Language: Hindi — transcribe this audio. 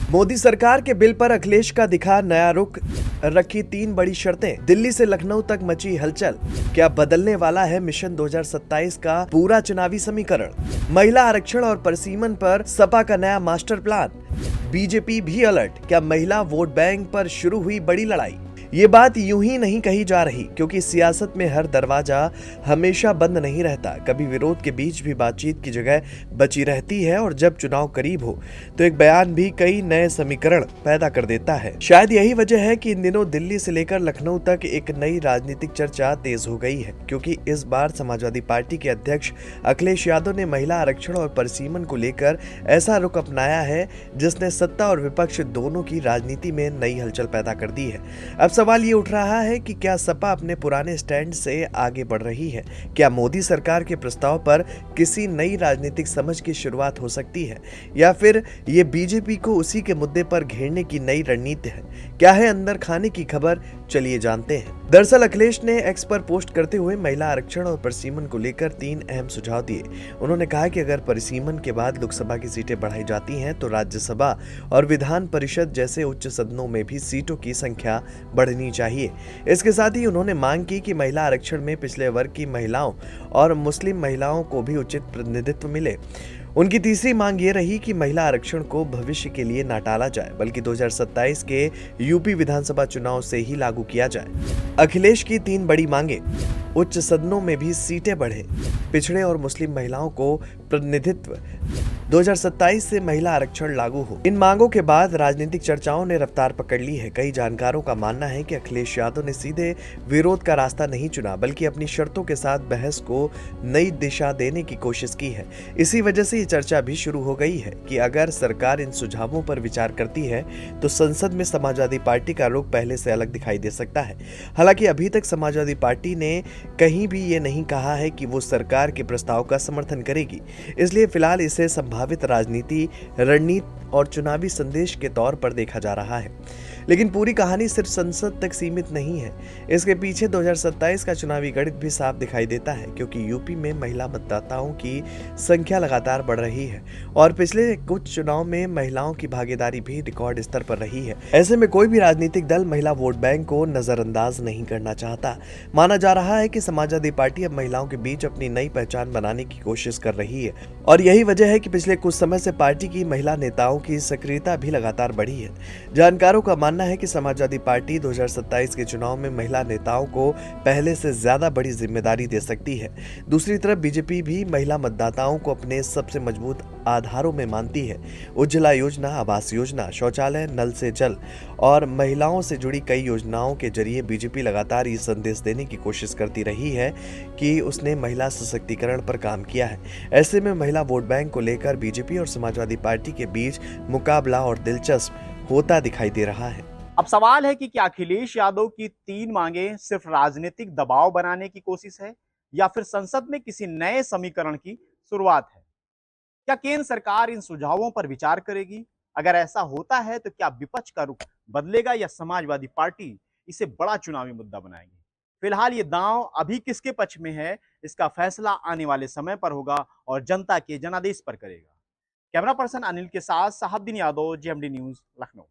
मोदी सरकार के बिल पर अखिलेश का दिखा नया रुख, रखी 3 बड़ी शर्तें। दिल्ली से लखनऊ तक मची हलचल, क्या बदलने वाला है मिशन 2027 का पूरा चुनावी समीकरण। महिला आरक्षण और परसीमन पर सपा का नया मास्टर प्लान। बीजेपी भी अलर्ट, क्या महिला वोट बैंक पर शुरू हुई बड़ी लड़ाई। ये बात यूं ही नहीं कही जा रही, क्योंकि सियासत में हर दरवाजा हमेशा बंद नहीं रहता। कभी विरोध के बीच भी बातचीत की जगह बची रहती है, और जब चुनाव करीब हो तो एक बयान भी कई नए समीकरण पैदा कर देता है। शायद यही वजह है कि इन दिनों दिल्ली से लेकर लखनऊ तक एक नई राजनीतिक चर्चा तेज हो गई है, क्योंकि इस बार समाजवादी पार्टी के अध्यक्ष अखिलेश यादव ने महिला आरक्षण और परसीमन को लेकर ऐसा रुख अपनाया है जिसने सत्ता और विपक्ष दोनों की राजनीति में नई हलचल पैदा कर दी है। अब सवाल ये उठ रहा है कि क्या सपा अपने पुराने स्टैंड से आगे बढ़ रही है। क्या मोदी सरकार के प्रस्ताव पर किसी नई राजनीतिक समझ की शुरुआत हो सकती है, या फिर ये बीजेपी को उसी के मुद्दे पर घेरने की नई रणनीति है। क्या है अंदर खाने की खबर, चलिए जानते हैं। दरअसल अखिलेश ने एक्स पर पोस्ट करते हुए महिला आरक्षण और परसीमन को लेकर 3 अहम सुझाव दिए। उन्होंने कहा कि अगर परसीमन के बाद लोकसभा की सीटें बढ़ाई जाती हैं तो राज्यसभा और विधान परिषद जैसे उच्च सदनों में भी सीटों की संख्या बढ़नी चाहिए। इसके साथ ही उन्होंने मांग की कि महिला आरक्षण में पिछले वर्ग की महिलाओं और मुस्लिम महिलाओं को भी उचित प्रतिनिधित्व मिले। उनकी तीसरी मांग ये रही कि महिला आरक्षण को भविष्य के लिए न टाला जाए, बल्कि 2027 के यूपी विधानसभा चुनाव से ही लागू किया जाए। अखिलेश की 3 बड़ी मांगे: उच्च सदनों में भी सीटें बढ़े, पिछड़े और मुस्लिम महिलाओं को प्रतिनिधित्व, 2027 से महिला आरक्षण लागू हो। इन मांगों के बाद राजनीतिक चर्चाओं ने रफ्तार पकड़ ली है। कई जानकारों का मानना है कि अखिलेश यादव ने सीधे विरोध का रास्ता नहीं चुना, बल्कि अपनी शर्तों के साथ बहस को नई दिशा देने की कोशिश की है। इसी वजह से ये चर्चा भी शुरू हो गई है कि अगर सरकार इन सुझावों पर विचार करती है तो संसद में समाजवादी पार्टी का रुख पहले से अलग दिखाई दे सकता है। हालांकि अभी तक समाजवादी पार्टी ने कहीं भी ये नहीं कहा है कि वो सरकार के प्रस्ताव का समर्थन करेगी, इसलिए फिलहाल इसे संभावित राजनीति, रणनीति और चुनावी संदेश के तौर पर देखा जा रहा है। लेकिन पूरी कहानी सिर्फ संसद तक सीमित नहीं है। इसके पीछे 2027 का चुनावी गणित भी साफ दिखाई देता है, क्योंकि यूपी में महिला मतदाताओं की संख्या लगातार बढ़ रही है और पिछले कुछ चुनाव में महिलाओं की भागीदारी भी रिकॉर्ड स्तर पर रही है। ऐसे में कोई भी राजनीतिक दल महिला वोट बैंक को नजरअंदाज नहीं करना चाहता। माना जा रहा है कि समाजवादी पार्टी अब महिलाओं के बीच अपनी नई पहचान बनाने की कोशिश कर रही है, और यही वजह है कि पिछले कुछ समय से पार्टी की महिला नेताओं की सक्रियता भी लगातार बढ़ी है। जानकारों का मानना है कि समाजवादी पार्टी 2027 के चुनाव में महिला नेताओं को पहले से ज्यादा बड़ी जिम्मेदारी दे सकती है। दूसरी तरफ बीजेपी भी महिला मतदाताओं को अपने सबसे मजबूत आधारों में मानती है। उज्ज्वला योजना, आवास योजना, शौचालय, नल से जल और महिलाओं से जुड़ी कई योजनाओं के जरिए बीजेपी लगातार ये संदेश देने की कोशिश करती रही है कि उसने महिला सशक्तिकरण पर काम किया है। ऐसे में महिला वोट बैंक को लेकर बीजेपी और समाजवादी पार्टी के बीच मुकाबला और दिलचस्प होता दिखाई दे रहा है। अब सवाल है कि क्या अखिलेश यादव की 3 मांगे सिर्फ राजनीतिक दबाव बनाने की कोशिश है, या फिर संसद में किसी नए समीकरण की शुरुआत है। क्या केंद्र सरकार इन सुझावों पर विचार करेगी? अगर ऐसा होता है तो क्या विपक्ष का रुख बदलेगा, या समाजवादी पार्टी इसे बड़ा चुनावी मुद्दा बनाएगी? फिलहाल ये दांव अभी किसके पक्ष में है, इसका फैसला आने वाले समय पर होगा और जनता के जनादेश पर करेगा। कैमरा पर्सन अनिल के साथ साहबदीन यादव, जेएमडी न्यूज, लखनऊ।